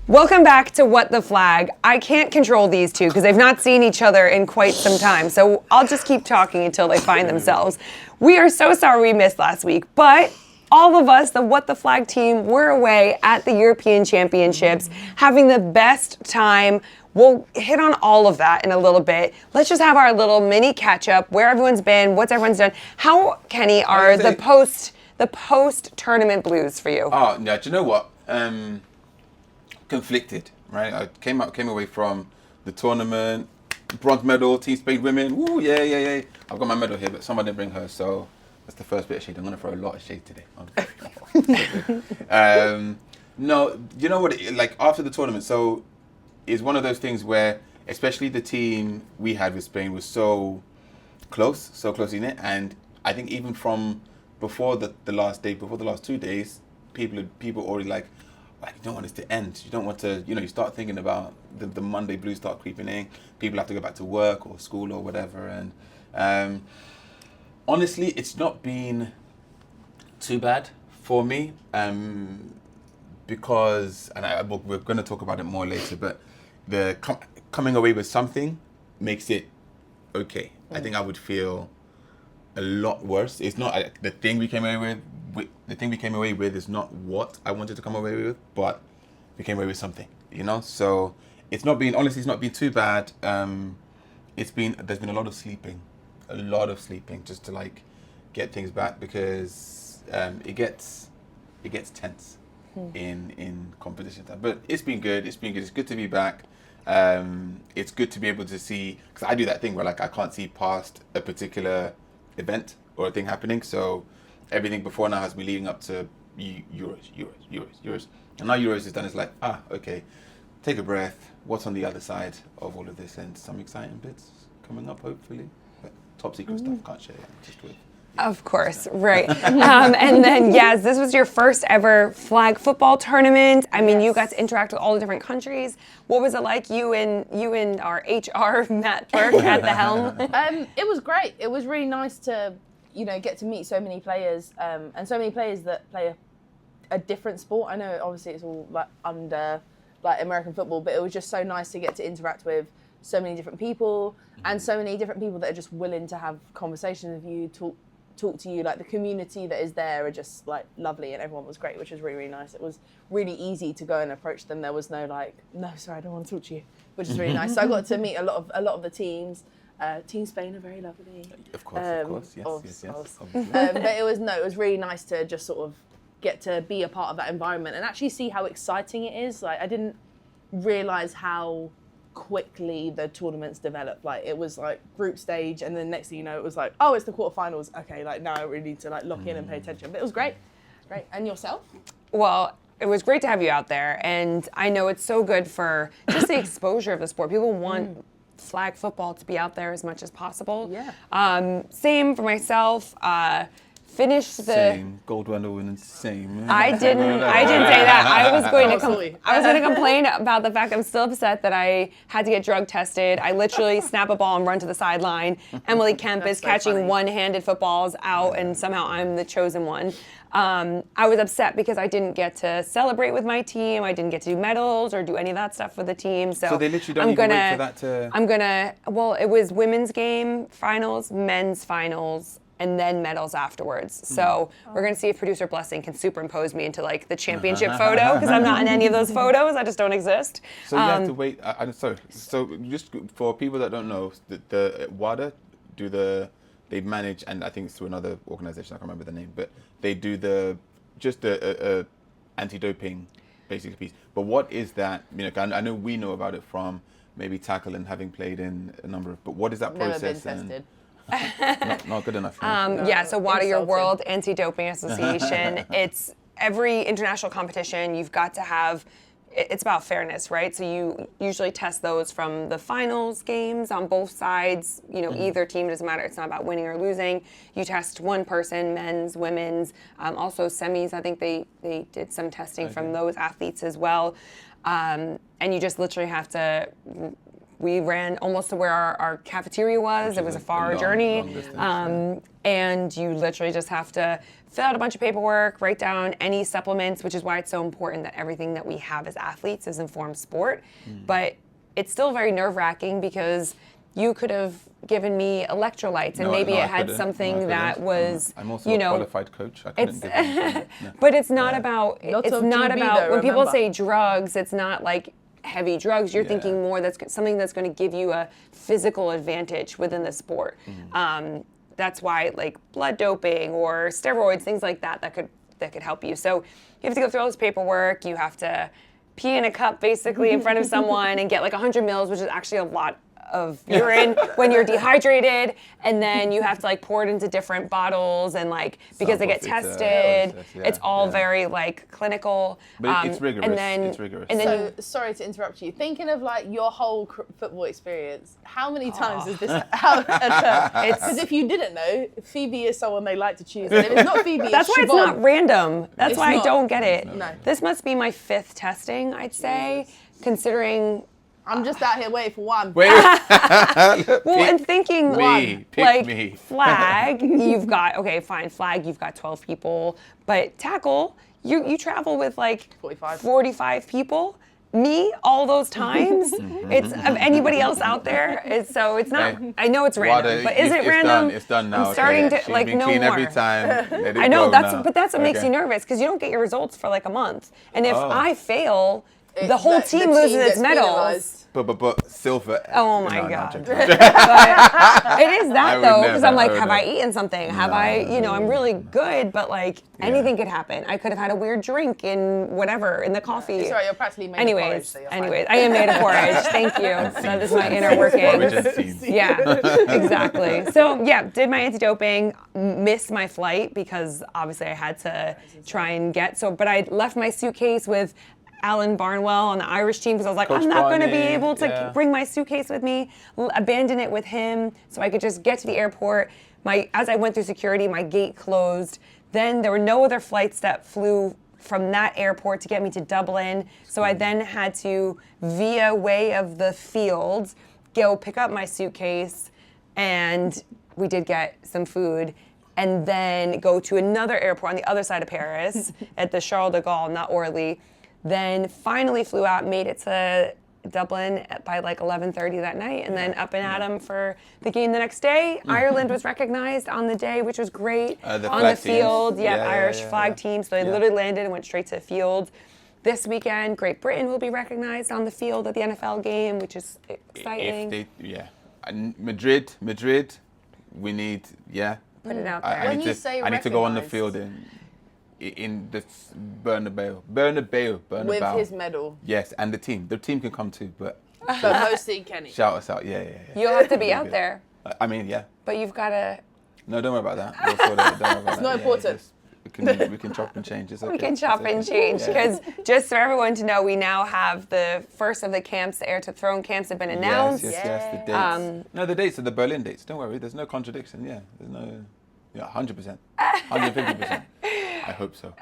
Welcome back to What the Flag. I can't control these two because they've not seen each other in quite some time, so I'll just keep talking until they find themselves. We are so sorry we missed last week, but all of us, the What the Flag team, were away at the European Championships, having the best time. We'll hit on all of that in a little bit. Let's just have our little mini catch-up, where everyone's been, what everyone's done. How, Kenny, are the post-tournament blues for you? Oh, no, do you know what? Conflicted, right? I came away from the tournament, bronze medal, Team Spain women. Woo, yeah. I've got my medal here, but someone didn't bring hers, so that's the first bit of shade. I'm gonna throw a lot of shade today. No, you know what? Like after the tournament, so it's one of those things where, especially the team we had with Spain was so close in it, and I think even from before the last day, before the last 2 days, people already like you don't want this to end. You don't want to, you start thinking about the Monday blues start creeping in. People have to go back to work or school or whatever. And honestly, it's not been too bad for me because, and we're going to talk about it more later, but the coming away with something makes it okay. I think I would feel a lot worse. It's not the thing we came away with. The thing we came away with is not what I wanted to come away with, but we came away with something, So it's not been too bad. There's been a lot of sleeping just to like get things back because it gets tense in competition time. But it's been good. It's good to be back. It's good to be able to see, because I do that thing where like I can't see past a particular event or a thing happening, so everything before now has been leading up to Euros. And now Euros is done, it's like, okay, take a breath, what's on the other side of all of this, and some exciting bits coming up, hopefully. But top secret stuff, can't share it, just with. Of course, right. And then, yes, this was your first ever flag football tournament. I mean, you got to interact with all the different countries. What was it like, you and our HR, Matt Burke, at the helm? It was great. It was really nice to, get to meet so many players, and so many players that play a different sport. I know, obviously, it's all like under like American football, but it was just so nice to get to interact with so many different people, and so many different people that are just willing to have conversations with you, talk to you. Like the community that is there are just like lovely, and everyone was great, which was really, really nice. It was really easy to go and approach them. There was no like, no, sorry, I don't want to talk to you, which is really nice. So I got to meet a lot of the teams. Team Spain are very lovely. Of course, yes. But it was really nice to just sort of get to be a part of that environment and actually see how exciting it is. Like I didn't realise how quickly the tournaments developed. Like it was like group stage, and then next thing you know, it was like, oh, it's the quarterfinals. Okay, like now I really need to like lock in and pay attention. But it was great. And yourself? Well, it was great to have you out there, and I know it's so good for just the exposure of the sport. People want flag football to be out there as much as possible. Yeah. Same for myself. Finished the same gold medal winning, same. I didn't say that. I was going to complain about the fact I'm still upset that I had to get drug tested. I literally snap a ball and run to the sideline. Emily Kemp is catching one-handed footballs out, and somehow I'm the chosen one. I was upset because I didn't get to celebrate with my team. I didn't get to do medals or do any of that stuff with the team. So they literally don't even wait for that to... Well, it was women's game finals, men's finals, and then medals afterwards. So we're going to see if producer Blessing can superimpose me into like the championship photo, because I'm not in any of those photos. I just don't exist. So you have to wait. So just for people that don't know, the WADA they manage, and I think it's through another organization, I can't remember the name, but they do the anti-doping basically piece. But what is that? I know we know about it from maybe tackle and having played in a number of, but what is that process? Never been tested. Not good enough. So WADA, your World Anti-Doping Association, it's every international competition you've got to have, it's about fairness, right? So you usually test those from the finals games on both sides, either team, doesn't matter, it's not about winning or losing. You test one person, men's, women's, also semis, I think they did some testing from those athletes as well. And you just literally have to we ran almost to where our cafeteria was. Which It was is a far long journey. distance, And you literally just have to fill out a bunch of paperwork, write down any supplements, which is why it's so important that everything that we have as athletes is informed sport. But it's still very nerve-wracking because you could have given me electrolytes and maybe it had something that was, I'm also a qualified coach. I couldn't give them. But it's not about, Lots it's of not GB about, though, when people remember. say drugs, it's not like heavy drugs. You're thinking more that's something that's going to give you a physical advantage within the sport. That's why like blood doping or steroids, things like that, that could help you. So you have to go through all this paperwork. You have to pee in a cup basically in front of someone and get like 100 mils, which is actually a lot of urine when you're dehydrated, and then you have to like pour it into different bottles and like because they get tested. It's all very like clinical. But it's rigorous. And then, it's rigorous. And then So, sorry to interrupt you. Thinking of like your whole football experience, how many times has this occurred? Because if you didn't know, Phoebe is someone they like to choose. And if it's not Phoebe, that's why it's not random. That's It's why I not. don't get it. No. This must be my 5th testing, I'd say, considering. I'm just out here waiting for one. Wait. Well, and thinking Pick like me. flag, you've got flag, you've got 12 people, but tackle, you travel with like 45 people. Me, all those times, it's of anybody else out there. It's not. Hey, I know it's random, but is it random? It's done now. I'm starting to She's like been no clean more. every time. Let it I know go that's, now. but that's what makes Okay. you nervous because you don't get your results for like a month, and if Oh. I fail, the whole team loses its medals. But silver. Oh my No, God. I'm But joking. it is I that would though, because never, I'm like, I would have I never. eaten something? Have I'm really good, but like anything could happen. I could have had a weird drink in whatever, in the coffee. It's all right, you're practically made of porridge, Anyways, so you're fine. I am made of porridge. Thank you. That is my inner workings. Origin scenes. Yeah, exactly. So yeah, did my anti-doping, missed my flight because obviously I had to try and but I left my suitcase with Alan Barnwell on the Irish team because I was like, Coach I'm not going to be Barney, able to yeah. bring my suitcase with me, abandon it with him so I could just get to the airport. As I went through security, my gate closed. Then there were no other flights that flew from that airport to get me to Dublin. So I then had to, via way of the field, go pick up my suitcase, and we did get some food, and then go to another airport on the other side of Paris at the Charles de Gaulle, not Orly. Then finally flew out, made it to Dublin by like 11:30 that night, and then up and at 'em for the game the next day. Ireland was recognized on the day, which was great. The On the flag field, teams. yeah, Irish flag team. So they literally landed and went straight to the field. This weekend, Great Britain will be recognized on the field at the NFL game, which is exciting. And Madrid, we need, Put it out I there. When need you to, say I need to go on the recognised- field in the Bernabeu. With his medal. Yes, and the team can come too, but But mostly Kenny. shout us out, yeah. You'll have to be Really out good. there, I mean, yeah. but you've got to. No, don't worry about that. We'll sort it out. Don't worry about It's not that. important. We can chop and change. It's okay. We can chop It's and okay. change Yeah. because just for everyone to know, we now have the first of the camps, the Heir to the Throne camps have been announced. Yes, the dates. No, the dates are the Berlin dates. Don't worry, there's no contradiction. Yeah, there's no. Yeah, 100%, 150%. I hope so.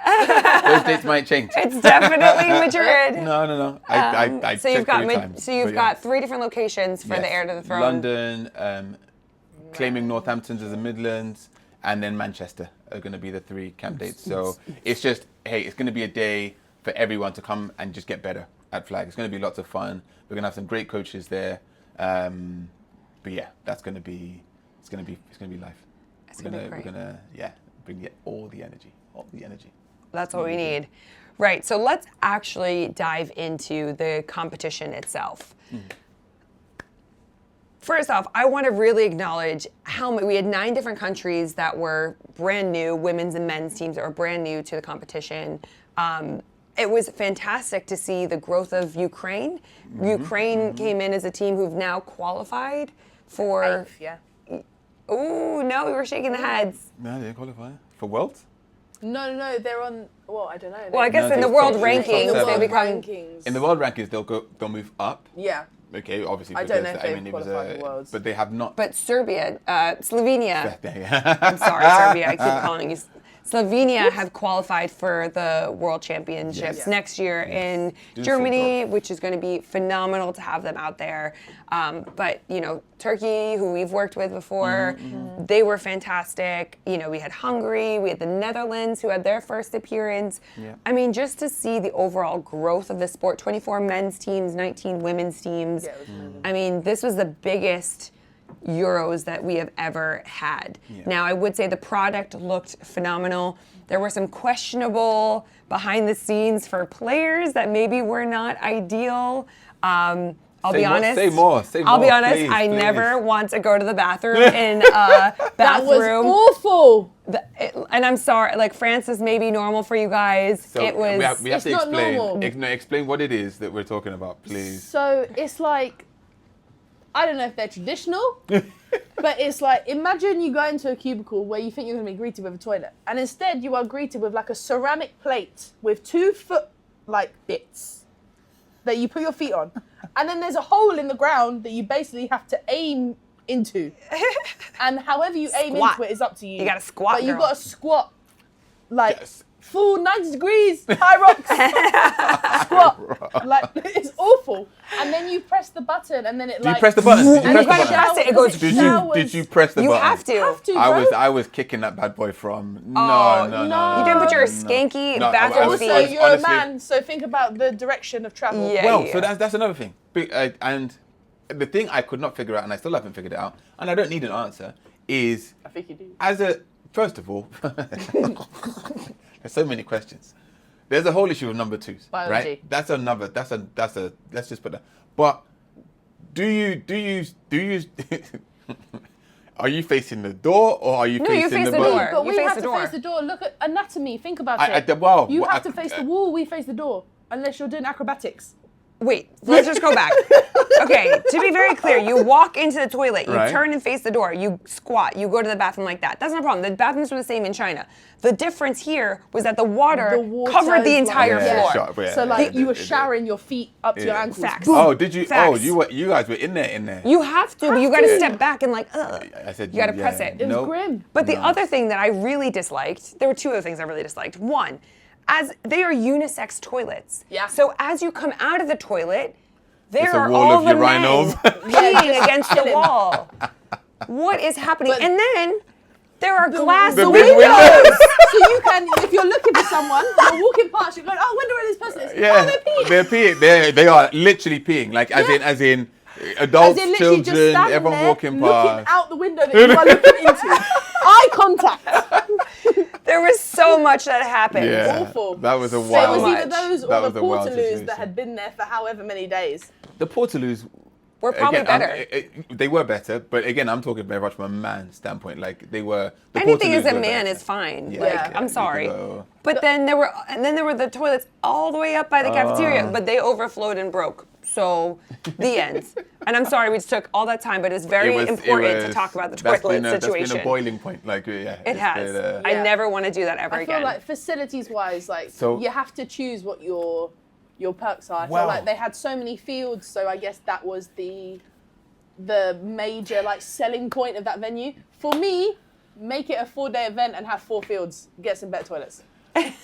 Those dates might change. It's definitely Madrid. No. I So you've checked got 3 times, so you've but yeah. got 3 different locations for the Yes. Heir to the Throne. London, claiming Northampton's as the Midlands, and then Manchester are going to be the 3 camp dates. So it's just, hey, it's going to be a day for everyone to come and just get better at flag. It's going to be lots of fun. We're going to have some great coaches there. But yeah, it's going to be life. We're gonna bring all the energy. That's what we need. Right, so let's actually dive into the competition itself. First off, I want to really acknowledge we had 9 different countries that were brand new, women's and men's teams that were brand new to the competition. It was fantastic to see the growth of Ukraine. Ukraine came in as a team who've now qualified for... 8th, yeah. Ooh, no, we were shaking the heads. No, they qualify for Worlds. No, they're on. Well, I don't know. Well, I guess No, in the they- world they- rankings, they- they become... rankings. In the world rankings, they'll move up. Yeah. Okay, obviously. I don't know because, if they've it was qualified for Worlds. but they have not. But Serbia, Slovenia. Yeah. I'm sorry, Serbia. I keep calling you Slovenia have qualified for the World Championships next year in Germany, which is going to be phenomenal to have them out there. But, you know, Turkey, who we've worked with before, they were fantastic. You know, we had Hungary, we had the Netherlands, who had their first appearance. Yeah. I mean, just to see the overall growth of the sport, 24 men's teams, 19 women's teams. Yeah, I mean, this was the biggest Euros that we have ever had. Yeah. Now, I would say the product looked phenomenal. There were some questionable behind the scenes for players that maybe were not ideal. I'll be honest. Say more. I'll be honest. Please, I never want to go to the bathroom in a bathroom. That was awful. And I'm sorry. Like, France is maybe normal for you guys. So it was. We have to explain. Explain what it is that we're talking about, please. So it's like, I don't know if they're traditional, but it's like, imagine you go into a cubicle where you think you're going to be greeted with a toilet, and instead you are greeted with like a ceramic plate with 2 foot like bits that you put your feet on. And then there's a hole in the ground that you basically have to aim into. And however you aim into it is up to you. You got to squat, But you got to squat like full 90 degrees, high rocks, squat. Like, it's awful. And then you press the button and then it Do you press the button? Did you press the button? Press it goes. Did you press the button? You have to. I was kicking that bad boy from. No. You didn't put your skanky bathroom feet. Also, you're a man, so think about the direction of travel. Yeah, so that's another thing. And the thing I could not figure out, and I still haven't figured it out, and I don't need an answer, is I think you do. First of all, there's so many questions. There's a whole issue of number 2s, biology. Right? That's a let's just put that. But do you are you facing the door or are you facing the door? But we have to face the door. Look at anatomy. Think about it. You have to face the wall. We face the door, unless you're doing acrobatics. Wait, let's just go back. Okay, to be very clear, you walk into the toilet, you turn and face the door, you squat, you go to the bathroom like that. That's not a problem. The bathrooms were the same in China. The difference here was that the water covered the entire floor. So like you were showering your feet up to your ankles. Facts. Oh, did you? Facts. Oh, you guys were in there. You have to, but you got to step back and like, I said, you got to press it. It was grim. But the other thing that I really disliked, there were 2 other things I really disliked. One, as they are unisex toilets. Yeah. So as you come out of the toilet, there are wall all of the men urinals. peeing against the wall. What is happening? And then there are glass the windows. So you can, if you're looking for someone, you're walking past, you're going, I wonder where this person is. Yeah, oh, they're peeing. They are literally peeing. Like as in adults, children, everyone walking past. Looking out the window that you are looking into. Eye contact. There was so much that happened. Yeah, awful. That was a wild. So it was either those or the Portaloos Portaloos that had been there for however many days. The Portaloos were probably better. They were better, but again, I'm talking very much from a man's standpoint. Like they were. Anything as a man is fine. Yeah, like I'm sorry, but then there were the toilets all the way up by the cafeteria, but they overflowed and broke. So the end. And I'm sorry we just took all that time, but it's very important to talk about the toilet situation. That's been a boiling point. Like it has. I never want to do that ever again. I feel like facilities-wise, like you have to choose what your perks are. I feel like they had so many fields, so I guess that was the major like selling point of that venue. For me, make it a 4-day event and have 4 fields. Get some better toilets. It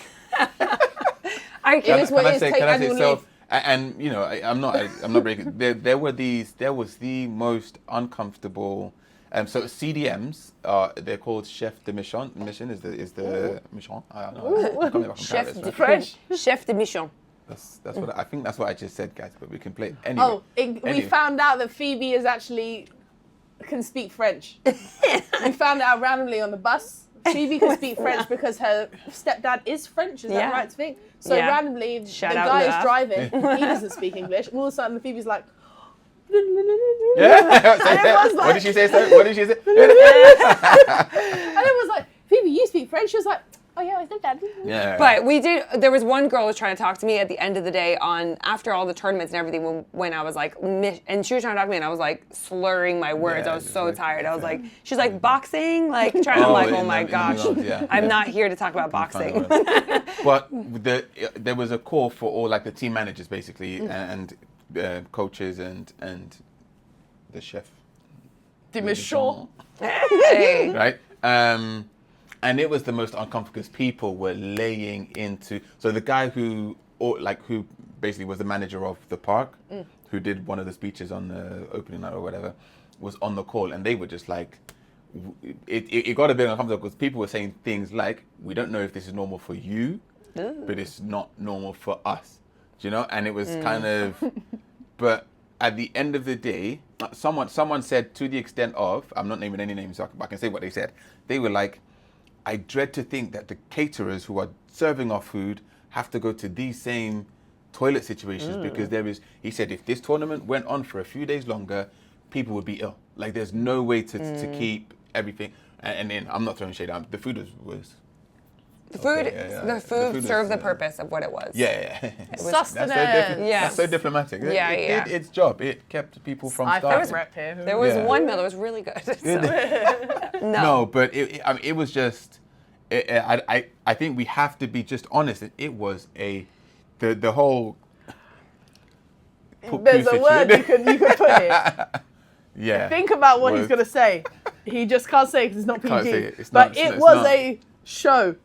is what it is. Take annual leave. And you know, I'm not breaking. There was the most uncomfortable. So CDMs they're called chef de mission. Mission is the mission. I don't know. Chef de French. Chef de mission. That's what I think. That's what I just said, guys. But we can play anyway. We found out that Phoebe can speak French. We found out randomly on the bus. Phoebe can speak French because her stepdad is French. Is that right to think? So randomly, the guy is driving. He doesn't speak English. And all of a sudden, Phoebe's like, what did she say? What did she say? And it was like, Phoebe, you speak French? She was like, oh yeah, I said that. Yeah. But there was one girl who was trying to talk to me at the end of the day after all the tournaments and everything when I was like, and she was trying to talk to me and I was like slurring my words. I was so tired. I was like, she's like, boxing? Like trying to like, oh my gosh, I'm not here to talk about boxing. But there was a call for all like the team managers basically and coaches and the chef. De Michon. Hey. Right? And it was the most uncomfortable because people were laying into. So the guy who basically was the manager of the park, who did one of the speeches on the opening night or whatever, was on the call, and they were just like, it got a bit uncomfortable because people were saying things like, "We don't know if this is normal for you, but it's not normal for us," do you know? And it was kind of, but at the end of the day, someone said to the extent of, I'm not naming any names, but I can say what they said. They were like, I dread to think that the caterers who are serving our food have to go to these same toilet situations because he said, if this tournament went on for a few days longer, people would be ill. Like, there's no way to keep everything. And then I'm not throwing shade out. The food was the food, okay, the food served the purpose of what it was. Yeah. Sustenance. That's so diplomatic. It did its job. It kept people from starving. There was one meal that was really good. No, but it was just. I think we have to be just honest. It was the whole. There's a word you could put it. Yeah. Think about what he's gonna say. He just can't say it because it's not PG. It was not. a show.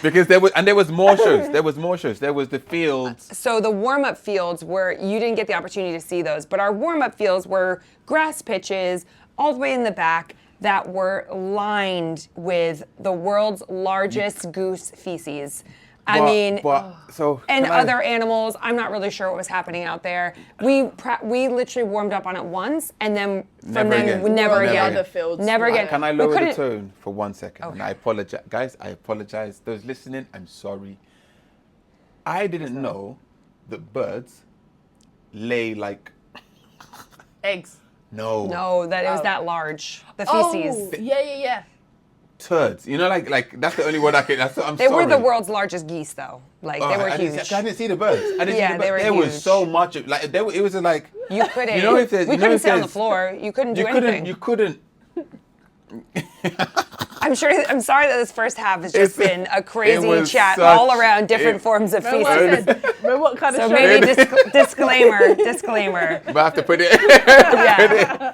Because there was more shows. There was the fields. So the warm-up fields you didn't get the opportunity to see those, but our warm-up fields were grass pitches all the way in the back that were lined with the world's largest goose feces. Other animals. I'm not really sure what was happening out there. We literally warmed up on it once, and then never again. Never again. Can I lower the tone for 1 second? Okay. And I apologize, guys. I apologize. Those listening, I'm sorry. I didn't know that birds lay like eggs. No, that it was that large. The feces. Oh, yeah. Turds, you know, like that's the only word I can. They were the world's largest geese, though. Like they were huge. I didn't see the birds. They were huge. There was so much. It was like you couldn't. You know, we couldn't sit on the floor. You couldn't do anything. You couldn't. I'm sorry that this first half has just been a crazy chat all around different forms of feces. What kind of so show? Maybe disclaimer. But I have to put it.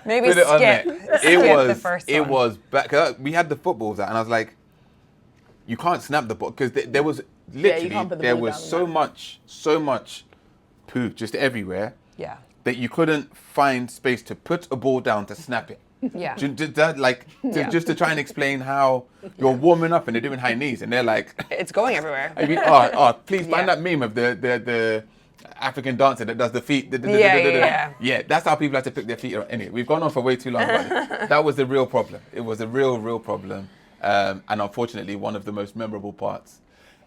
Maybe skip the first one. It was back. We had the footballs out, and I was like, you can't snap the ball because there was literally there was so much poo just everywhere. Yeah. That you couldn't find space to put a ball down to snap it. Yeah. Just to try and explain how you're warming up and they're doing high knees and they're like it's going everywhere. I mean, please find that meme of the African dancer that does the feet. Yeah, that's how people have to pick their feet up. Anyway, we've gone on for way too long about it. That was the real problem. It was a real problem. And unfortunately, one of the most memorable parts.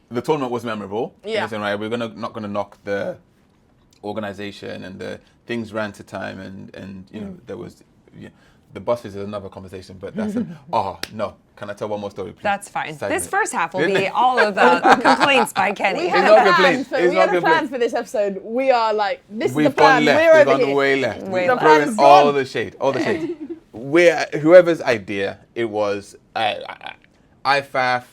The tournament was memorable. Yeah. Right? We're not gonna knock the organization and the things ran to time and you know there was. The buses is another conversation, but that's no. Can I tell one more story, please? That's fine. This first half will be all of the complaints by Kenny. We had a plan for this episode. We are like, this is the plan. We've gone way left. We're throwing all the shade. Whoever's idea it was, IFAF,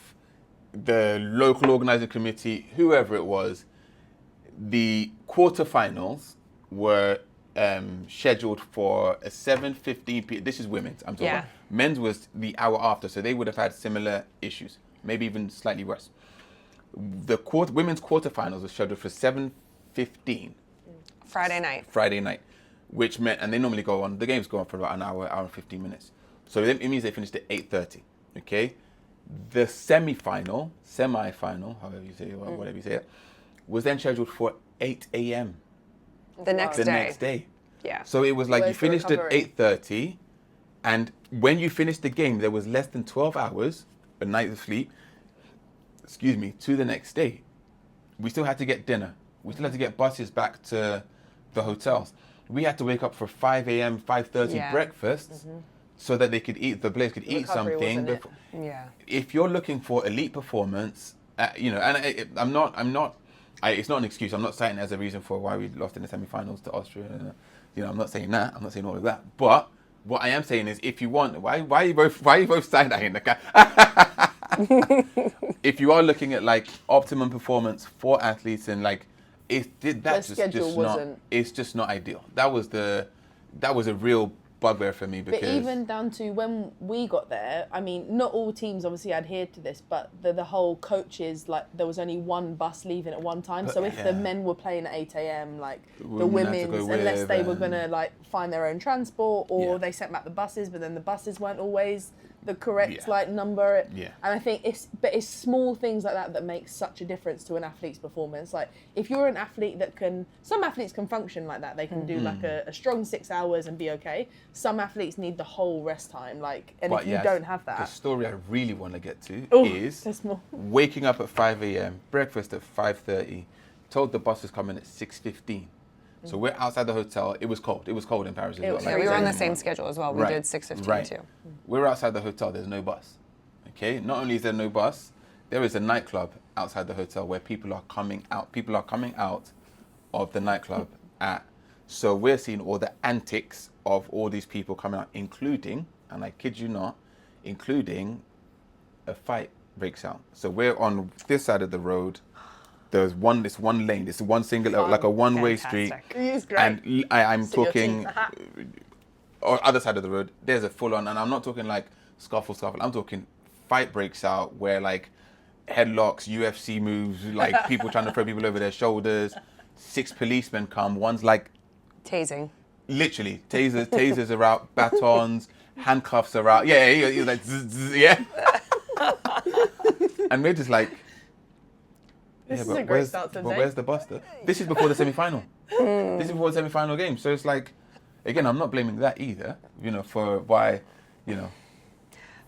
the local organizing committee, whoever it was, the quarterfinals were scheduled for a 7:15 p.m. This is women's. I'm talking about. Men's was the hour after, so they would have had similar issues, maybe even slightly worse. The women's quarterfinals were scheduled for 7:15. Friday night. Which meant, and they normally the games go on for about an hour and 15 minutes. So it means they finished at 8:30. Okay, the semi-final, however you say it, or whatever you say it, was then scheduled for 8 a.m. The next day. Yeah. So it was like you finished at 8:30, and when you finished the game, there was less than 12 hours, a night of sleep, to the next day. We still had to get dinner. We still had to get buses back to the hotels. We had to wake up for 5 a.m., 5:30 breakfast so that the players could eat something. If you're looking for elite performance, I'm not. It's not an excuse. I'm not citing it as a reason for why we lost in the semi-finals to Austria. I'm not saying that. I'm not saying all of that. But what I am saying is, if you want, why are you both saying that in the car? If you are looking at like optimum performance for athletes and like, it's just not ideal. That was a real bugbear for me because But even down to when we got there, I mean, not all teams obviously adhered to this, but the whole coaches, like, there was only one bus leaving at one time. So if the men were playing at 8 a.m, like, the Women had to women's, go unless with, they were going to, like, find their own transport, or Yeah. they sent back the buses, but then the buses weren't always the correct, Yeah. like, number. Yeah. And I think it's small things like that that make such a difference to an athlete's performance. Like, if you're an athlete some athletes can function like that. They can do like a strong 6 hours and be okay. Some athletes need the whole rest time. Like, and if you don't have the that, story I really want to get to is there's more. waking up at 5 a.m, breakfast at 5:30, told the bus is coming at 6:15. So we're outside the hotel. It was cold. It was cold in Paris as well. Yeah, we were on the same schedule as well. We did 6:15 too. We're outside the hotel. There's no bus. Okay. Not only is there no bus, there is a nightclub outside the hotel where people are coming out. People are coming out of the nightclub at. So we're seeing all the antics of all these people coming out, including, and I kid you not, including a fight breaks out. So we're on this side of the road. There's this one lane. It's one single, like a one-way street. It's great. And I'm See your talking, teeth. or other side of the road, there's a full-on, and I'm not talking like scuffle. I'm talking fight breaks out where like headlocks, UFC moves, like people trying to throw people over their shoulders. 6 policemen come. One's like Tasing. literally tasers are out, batons, handcuffs are out. Yeah, you're like zzz, zzz, yeah. And we're just like. This is a great start to the day. Where's the bus though? This is before the semi-final. This is before the semi-final game. So it's like, again, I'm not blaming that either, for why,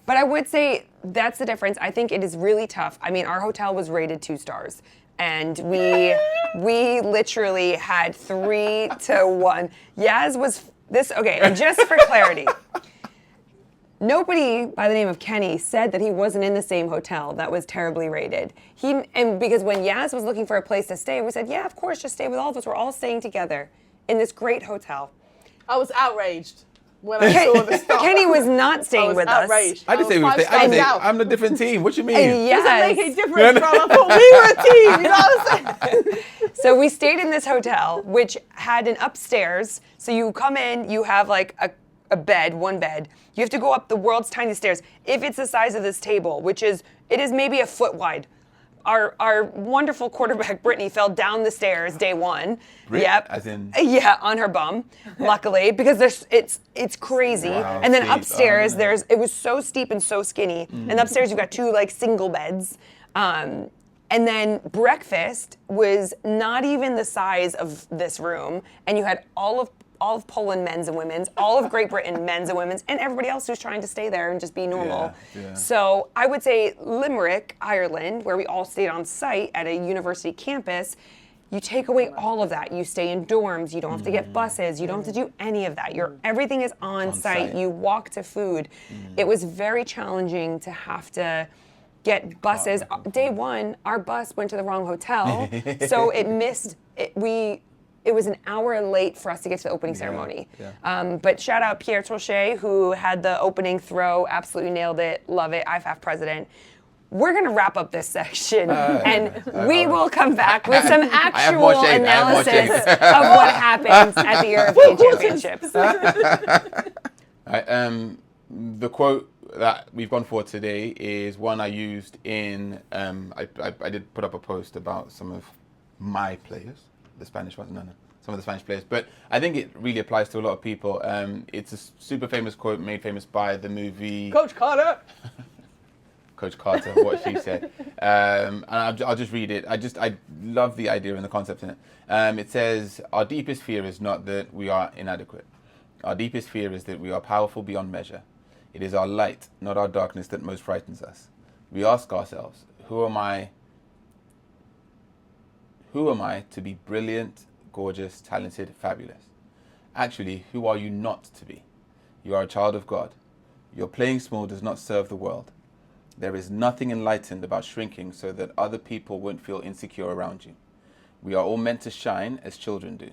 But I would say that's the difference. I think it is really tough. I mean, our hotel was rated 2 stars. And we literally had 3-1. Yaz was okay, and just for clarity, nobody by the name of Kenny said that he wasn't in the same hotel that was terribly rated. And because when Yaz was looking for a place to stay, we said, yeah, of course, just stay with all of us. We're all staying together in this great hotel. I was outraged when I saw the start. Kenny was not staying with us. I didn't say we were staying. I didn't say I'm the different team. What you mean? Yes. Doesn't make a difference, bro. I thought we were a team. You know what I'm saying? So we stayed in this hotel, which had an upstairs. So you come in, you have like a bed, one bed. You have to go up the world's tiniest stairs. If it's the size of this table, it is maybe a foot wide. Our wonderful quarterback Brittany fell down the stairs day one. Yep. As in. Yeah, on her bum. Luckily, because it's crazy. Wow, and then steep. upstairs it was so steep and so skinny. And upstairs you've got 2 like single beds. And then breakfast was not even the size of this room, and you had all of Poland men's and women's, all of Great Britain men's and women's, and everybody else who's trying to stay there and just be normal. Yeah. So I would say Limerick, Ireland, where we all stayed on site at a university campus, you take away all of that. You stay in dorms. You don't have to get buses. You don't have to do any of that. Everything is on site. You walk to food. It was very challenging to have to get buses. Day one, our bus went to the wrong hotel, so it missed it. It was an hour late for us to get to the opening ceremony. Yeah. But shout out Pierre Trochet, who had the opening throw, absolutely nailed it, love it, IFAF president. We're going to wrap up this section, and we will come back with some actual analysis of what happens at the European Championships. The quote that we've gone for today is one I used in, I did put up a post about some of my players. The Spanish ones, no, some of the Spanish players. But I think it really applies to a lot of people. It's a super famous quote made famous by the movie... Coach Carter. Coach Carter, what she said. And I'll just read it. I love the idea and the concept in it. It says, our deepest fear is not that we are inadequate. Our deepest fear is that we are powerful beyond measure. It is our light, not our darkness, that most frightens us. We ask ourselves, who am I to be brilliant, gorgeous, talented, fabulous? Actually, who are you not to be? You are a child of God. Your playing small does not serve the world. There is nothing enlightened about shrinking so that other people won't feel insecure around you. We are all meant to shine as children do.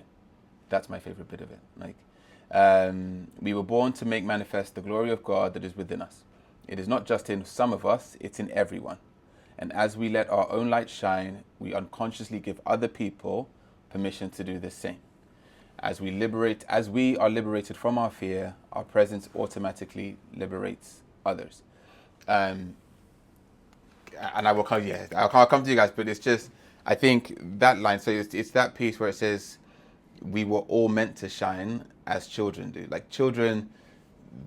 That's my favorite bit of it. We were born to make manifest the glory of God that is within us. It is not just in some of us, it's in everyone. And as we let our own light shine, we unconsciously give other people permission to do the same. As we are liberated from our fear, our presence automatically liberates others. And I'll come to you guys, but it's just, I think that line, so it's that piece where it says, we were all meant to shine as children do. Like children,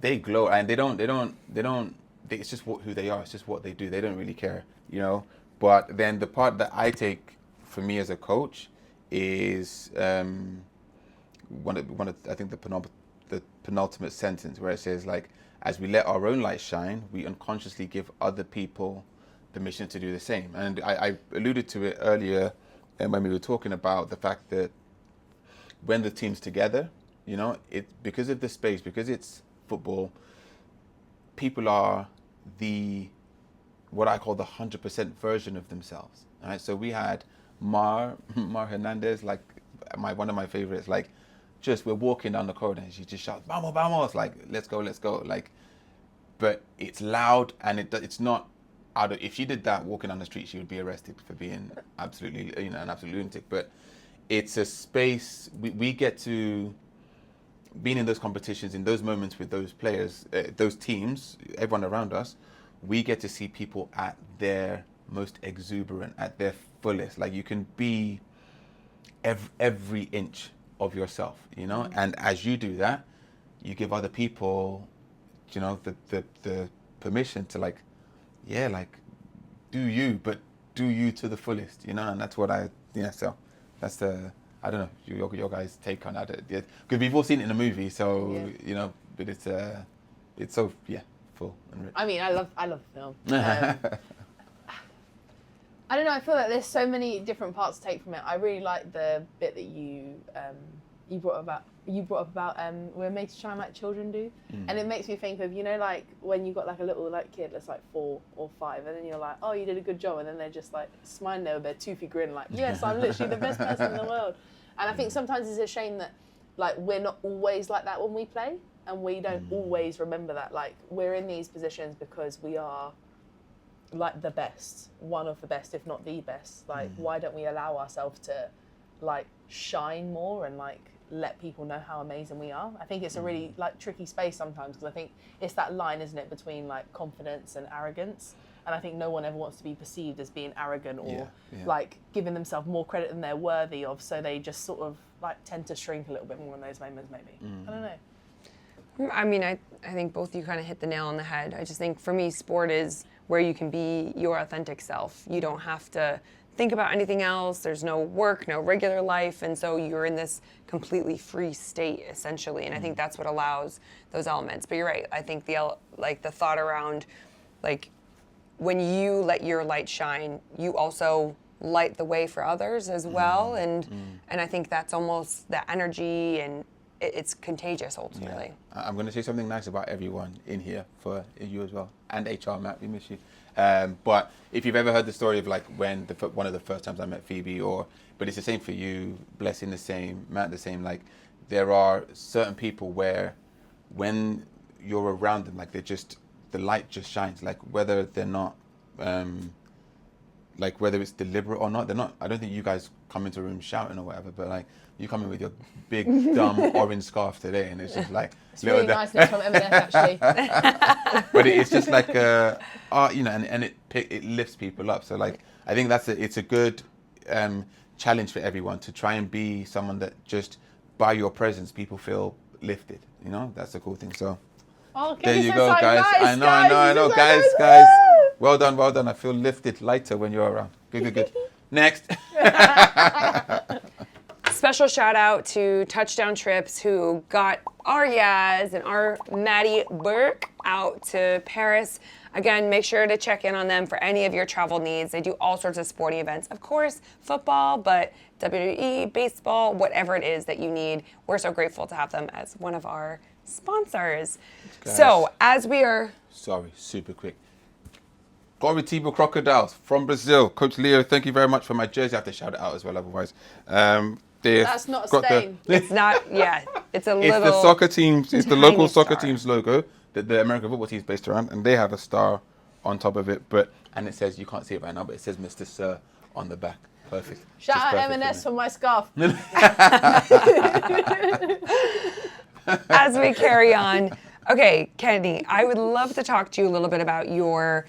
they glow, and it's just who they are. It's just what they do. They don't really care, you know? But then the part that I take for me as a coach is one of I think the penultimate sentence where it says, like, as we let our own light shine, we unconsciously give other people the mission to do the same. And I alluded to it earlier when we were talking about the fact that when the team's together, you know, because of the space, because it's football, people are what I call the 100% version of themselves. Right? So we had Mar Hernandez, like one of my favorites, like we're walking down the corridor and she just shouts, "Vamos, vamos!" Like, let's go. Like, but it's loud and it's not out of. If she did that walking down the street, she would be arrested for being absolutely, an absolute lunatic. But it's a space we get to. Being in those competitions, in those moments with those players, those teams, everyone around us, we get to see people at their most exuberant, at their fullest. Like, you can be every inch of yourself, you know? And as you do that, you give other people, you know, the permission to, like, do you, but do you to the fullest, you know? And that's what so that's I don't know, your guys' take on that. Because we've all seen it in a movie, so, you know, but it's so, full and rich. I mean, I love the film. I don't know, I feel like there's so many different parts to take from it. I really like the bit that you brought up about we're made to shine like children do. And it makes me think of, you know, like when you've got like a little like kid that's like 4 or 5, and then you're like, oh, you did a good job, and then they're just like smiling there with their toothy grin, like, yes, I'm literally the best person in the world. And I think sometimes it's a shame that, like, we're not always like that when we play, and we don't always remember that. Like, we're in these positions because we are like the best, one of the best, if not the best. Like, why don't we allow ourselves to like shine more and like let people know how amazing we are? I think it's a really like tricky space sometimes, because I think it's that line, isn't it, between like confidence and arrogance. And I think no one ever wants to be perceived as being arrogant or like giving themselves more credit than they're worthy of. So they just sort of like tend to shrink a little bit more in those moments, maybe. I don't know. I mean, I think both of you kind of hit the nail on the head. I just think for me, sport is where you can be your authentic self. You don't have to think about anything else. There's no work, no regular life. And so you're in this completely free state, essentially. And I think that's what allows those elements. But you're right. I think the thought around, like, when you let your light shine, you also light the way for others as well. And I think that's almost the energy, and it's contagious ultimately. I'm going to say something nice about everyone in here, for you as well, and HR, Matt, we miss you. But if you've ever heard the story of like when one of the first times I met Phoebe, but it's the same for you, Blessing the same, Matt the same, like there are certain people where when you're around them, like the light just shines, like whether they're not, like whether it's deliberate or not, I don't think you guys come into a room shouting or whatever, but like you come in with your big dumb orange scarf today, and it's just like it's really nice from M&S actually. But it's just like you know, and it lifts people up. So like I think it's a good challenge for everyone to try and be someone that just by your presence people feel lifted. You know, that's the cool thing. So there you go, guys. I know, guys. Well done. I feel lifted, lighter when you're around. Good. Next. Special shout out to Touchdown Trips, who got our Yaz and our Maddie Burke out to Paris. Again, make sure to check in on them for any of your travel needs. They do all sorts of sporting events. Of course, football, but WWE, baseball, whatever it is that you need. We're so grateful to have them as one of our sponsors. Guys, so, as we are... Sorry, super quick. Goritiba Crocodiles from Brazil. Coach Leo, thank you very much for my jersey. I have to shout it out as well, otherwise. That's not a stain. It's not, it's a little... It's the soccer team's, it's the local soccer team's logo that the American football team is based around, and they have a star on top of it, and it says, you can't see it right now, but it says Mr. Sir on the back. Perfect. Shout Just out perfect M&S for for my scarf. As we carry on, okay, Kennedy, I would love to talk to you a little bit about your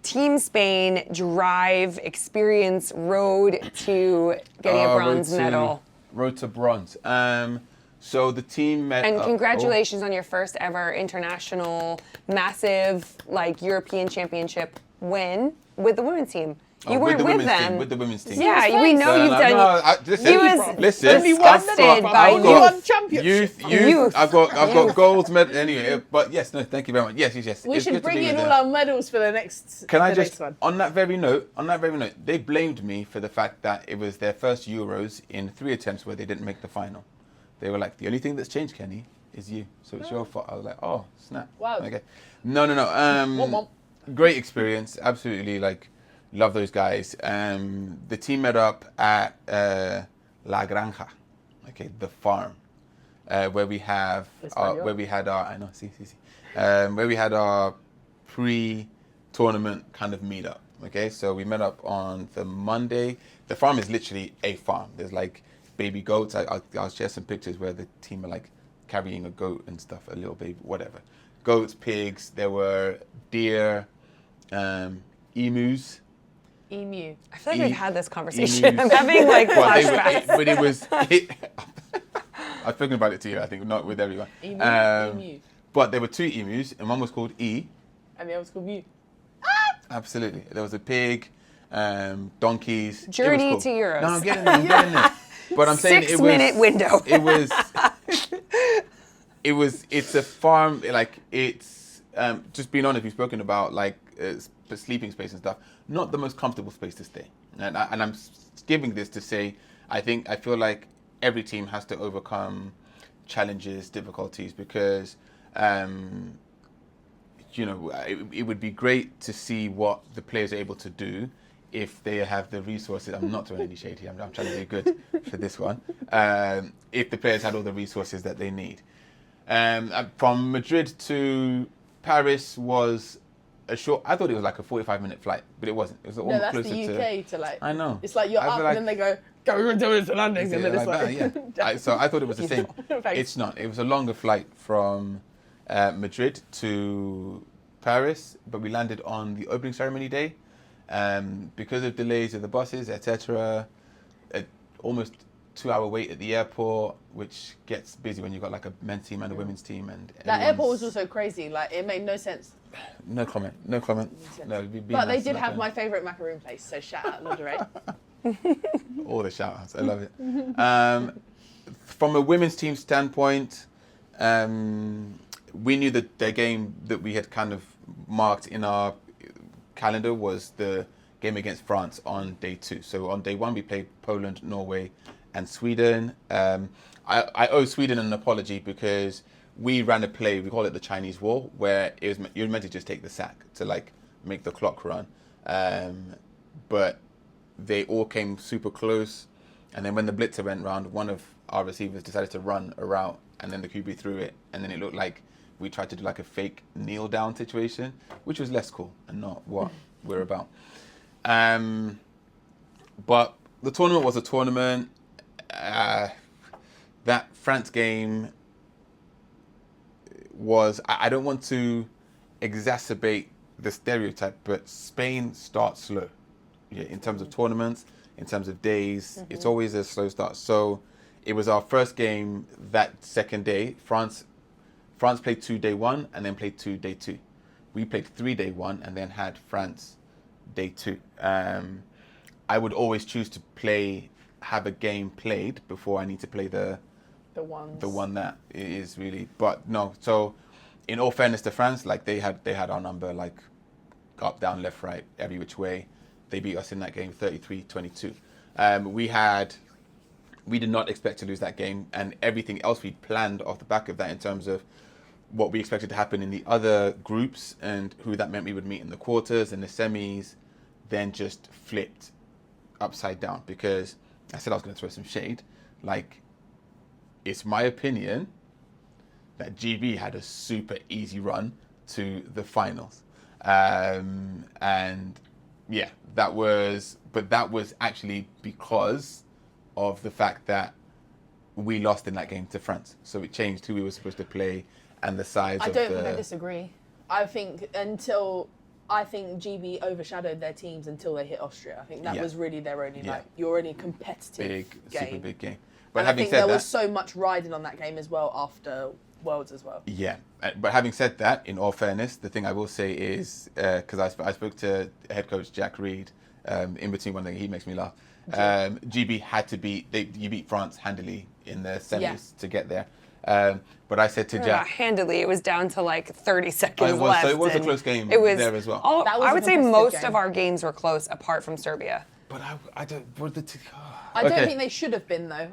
Team Spain drive experience, road to getting a bronze medal. Road to bronze. So the team met And up- congratulations on your first ever international, massive, like European Championship win with the women's team. You weren't the with women's them. team, with the women's team. Yeah, we know you've done. Listen, You was listen. only I've busted got- by I've got youth. Championship. Youth. I've got gold medal anyway. But yes, no, thank you very much. Yes. We It's should good to bring be in with all them. our medals for the next. Can I the just, next one. on that very note, they blamed me for the fact that it was their first Euros in 3 attempts where they didn't make the final. They were like, the only thing that's changed, Kenny, is you. So it's your fault. I was like, oh, snap. Wow. Okay. No. Womp. Great experience. Absolutely, love those guys. The team met up at La Granja, okay, the farm, where we had our where we had our pre-tournament kind of meetup. Okay, so we met up on the Monday. The farm is literally a farm. There's like baby goats. I'll share some pictures where the team are like carrying a goat and stuff, a little baby, whatever. Goats, pigs. There were deer, emus. Emu. I feel like we've had this conversation. I'm having like Well, flashbacks. but it was. I've spoken about it to you. I think not with everyone. Emu. But there were 2 emus, and one was called E. And the other was called Mew. Absolutely. There was a pig, donkeys. Journey It was to Euros. No, I'm getting there. But I'm saying 6 minute window. It's a farm. Like it's just being honest. We've spoken about like sleeping space and stuff. Not the most comfortable space to stay. And I'm giving this to say I feel like every team has to overcome challenges, difficulties because. It would be great to see what the players are able to do if they have the resources. I'm not throwing any shade here. I'm trying to be good for this one. If the players had all the resources that they need. From Madrid to Paris was a short. I thought it was like a 45-minute flight, but it wasn't. It was almost that's closer the UK to like. I know. It's like you're up and then they go to landings and then it's like. So I thought it was the same. Thanks. It's not. It was a longer flight from Madrid to Paris, but we landed on the opening ceremony day. Because of delays of the buses, etc. Almost 2-hour wait at the airport, which gets busy when you've got like a men's team and a women's team. And That airport was also crazy. Like it made no sense. No comment. No, But they did have my favourite macaroon place, so shout out Lingerie. all the shout outs. I love it. From a women's team standpoint, we knew that the game that we had kind of marked in our calendar was the game against France on day 2. So on day 1 we played Poland, Norway, and Sweden. I owe Sweden an apology because we ran a play. We call it the Chinese Wall, where you're meant to just take the sack to like make the clock run, but they all came super close. And then when the blitzer went round, one of our receivers decided to run a route, and then the QB threw it, and then it looked like we tried to do like a fake kneel down situation, which was less cool and not what we're about. But the tournament was a tournament. That France game was, I don't want to exacerbate the stereotype, but Spain starts slow. Yeah, in terms of tournaments, in terms of days, it's always a slow start. So it was our first game that second day. France played 2 day 1 and then played 2 day 2. We played 3 day 1 and then had France day 2. I would always choose to have a game played before I need to play the one that is really. But no, so in all fairness to France, like they had our number, like up, down, left, right, every which way. They beat us in that game 33-22. We did not expect to lose that game, and everything else we planned off the back of that in terms of what we expected to happen in the other groups and who that meant we would meet in the quarters and the semis, then just flipped upside down, because I said I was going to throw some shade. Like, it's my opinion that GB had a super easy run to the finals. And yeah, that was actually because of the fact that we lost in that game to France. So it changed who we were supposed to play and the size I don't think I disagree. I think GB overshadowed their teams until they hit Austria. I think that was really their only your only competitive game. super big game. But and having I think said there was so much riding on that game as well after Worlds as well. Yeah, but having said that, in all fairness, the thing I will say is, because I spoke to head coach Jack Reed in between one thing, he makes me laugh. GB had to you beat France handily in the semis to get there. But I said to Jack, handily, it was down to like 30 seconds left. So it was a close game there as well. I would say most of our games were close, apart from Serbia. But I don't. I don't think they should have been though.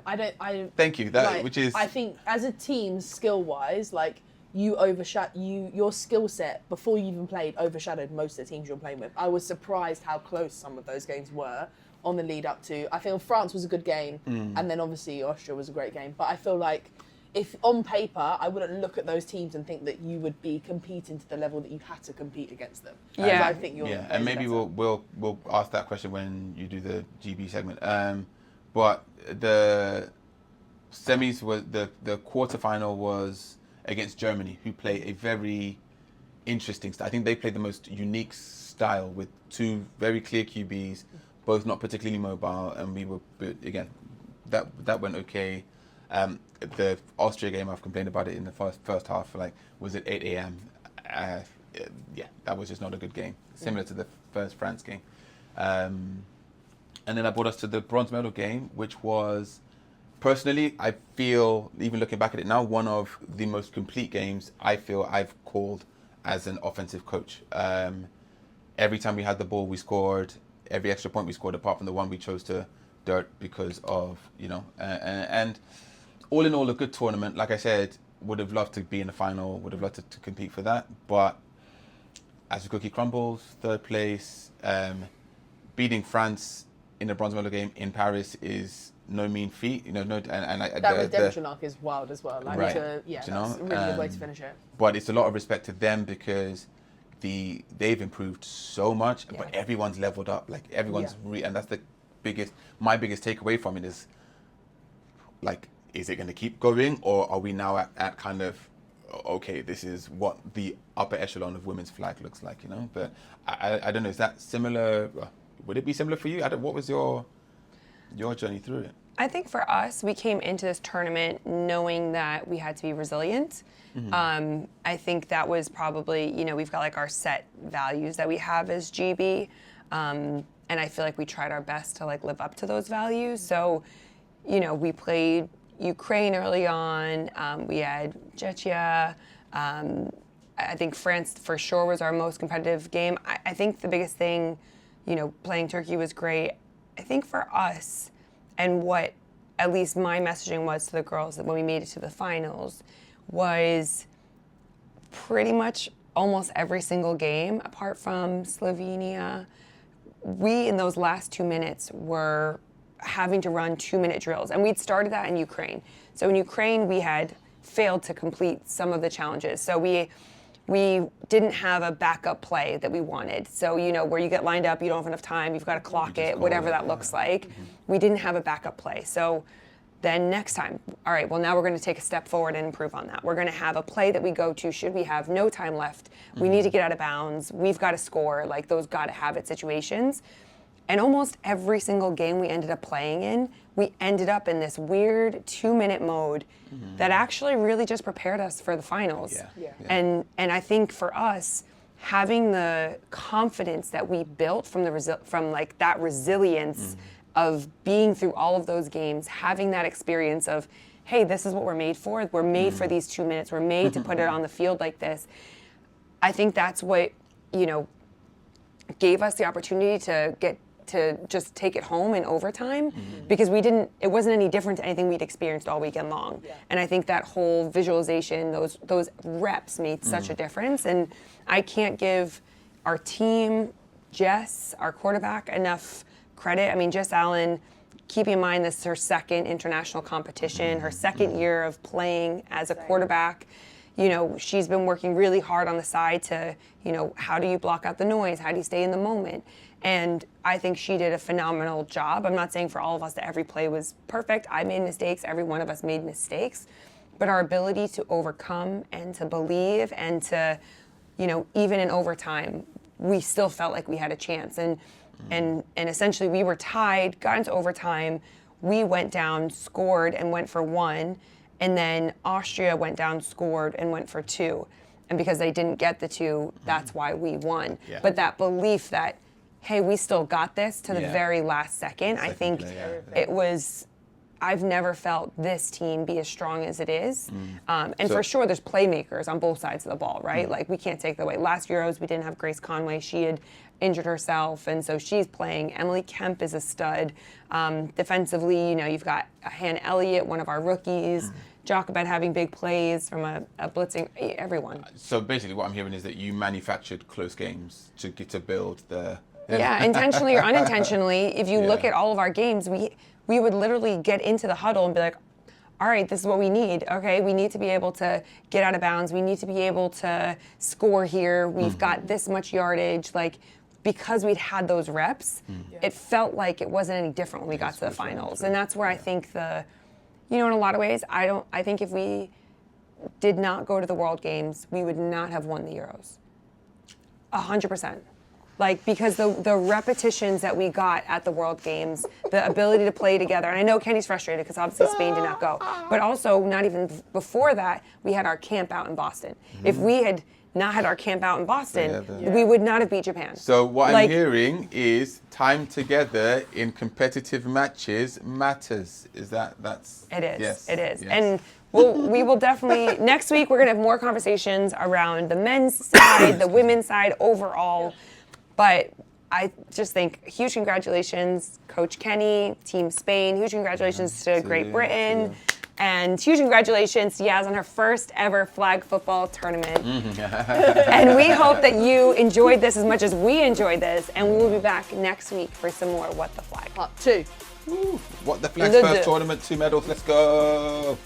Thank you. Which is. I think as a team, skill-wise, like your skill set before you even played overshadowed most of the teams you're playing with. I was surprised how close some of those games were on the lead up to. I feel France was a good game, and then obviously Austria was a great game. But I feel like if on paper I wouldn't look at those teams and think that you would be competing to the level that you had to compete against them. Yeah, I think you're. Yeah, and maybe we'll ask that question when you do the GB segment. But the semis was the quarterfinal was against Germany, who play a very interesting style. I think they played the most unique style with two very clear QBs, both not particularly mobile, and we were again that went okay. The Austria game, I've complained about it in the first half. Like, was it 8 a.m.? Yeah, that was just not a good game. Similar to the first France game. And then I brought us to the bronze medal game, which was, personally, I feel, even looking back at it now, one of the most complete games I feel I've called as an offensive coach. Every time we had the ball, we scored. Every extra point we scored, apart from the one we chose to dirt because of, and all in all, a good tournament. Like I said, would have loved to be in the final, would have loved to compete for that. But as the cookie crumbles, third place, beating France in the bronze medal game in Paris is no mean feat. That redemption arc is wild as well. Like, right. that's a really good way to finish it. But it's a lot of respect to them because they've improved so much, but everyone's leveled up. Like, everyone's and that's my biggest takeaway from it is, like, is it going to keep going, or are we now at kind of, okay, this is what the upper echelon of women's flag looks like, But I don't know, is that similar? Would it be similar for you? What was your journey through it? I think for us, we came into this tournament knowing that we had to be resilient. Mm-hmm. I think that was probably, we've got like our set values that we have as GB. And I feel like we tried our best to like live up to those values. So, we played Ukraine early on. We had Czechia. I think France for sure was our most competitive game. I think the biggest thing, playing Turkey was great. I think for us, and what at least my messaging was to the girls when we made it to the finals, was pretty much almost every single game, apart from Slovenia, we in those last 2 minutes were having to run 2-minute drills. And we'd started that in Ukraine. So in Ukraine, we had failed to complete some of the challenges. So we didn't have a backup play that we wanted. So, where you get lined up, you don't have enough time, you've got to clock it, whatever that looks like. Mm-hmm. We didn't have a backup play. So then next time, all right, well, now we're going to take a step forward and improve on that. We're going to have a play that we go to should we have no time left. Mm-hmm. We need to get out of bounds. We've got to score, like those got to have it situations. And almost every single game we ended up playing in, we ended up in this weird 2-minute mode that actually really just prepared us for the finals. Yeah. And I think for us, having the confidence that we built from that resilience of being through all of those games, having that experience of, hey, this is what we're made for. We're made for these 2 minutes. We're made to put it on the field like this. I think that's what, gave us the opportunity to just take it home in overtime, because it wasn't any different to anything we'd experienced all weekend long. Yeah. And I think that whole visualization, those reps made such a difference. And I can't give our team, Jess, our quarterback, enough credit. I mean, Jess Allen, keep in mind this is her second international competition, her second year of playing as a quarterback. She's been working really hard on the side to, how do you block out the noise? How do you stay in the moment? And I think she did a phenomenal job. I'm not saying for all of us that every play was perfect. I made mistakes. Every one of us made mistakes. But our ability to overcome and to believe and to, even in overtime, we still felt like we had a chance. And essentially we were tied, got into overtime. We went down, scored, and went for 1. And then Austria went down, scored, and went for 2. And because they didn't get the 2, that's why we won. Yeah. But that belief that, hey, we still got this to the very last second, I think it was, I've never felt this team be as strong as it is. And for sure, there's playmakers on both sides of the ball, right? Like, we can't take that away. Last Euros, we didn't have Grace Conway. She had injured herself, and so she's playing. Emily Kemp is a stud. Defensively, you've got Hannah Elliott, one of our rookies. Jacobet having big plays from a blitzing, everyone. So basically what I'm hearing is that you manufactured close games to build the... Yeah, intentionally or unintentionally, if you look at all of our games, we would literally get into the huddle and be like, all right, this is what we need. Okay, we need to be able to get out of bounds. We need to be able to score here. We've got this much yardage. Like, because we'd had those reps, it felt like it wasn't any different when we got to the finals. And that's where I think in a lot of ways, I think if we did not go to the World Games, we would not have won the Euros. 100%. Like, because the repetitions that we got at the World Games, the ability to play together, and I know Kenny's frustrated because obviously Spain did not go, but also not even before that, we had our camp out in Boston. If we had not had our camp out in Boston, we would not have beat Japan. So what I'm hearing is time together in competitive matches matters. Is that's... It is. Yes. It is. Yes. And we will definitely, next week, we're going to have more conversations around the men's side, the women's side overall. But I just think huge congratulations, Coach Kenny, Team Spain. Huge congratulations to Great Britain. And huge congratulations to Yaz on her first ever flag football tournament. And we hope that you enjoyed this as much as we enjoyed this. And we will be back next week for some more What the Flag. Part 2. What the Flag's first tournament, 2 medals, let's go.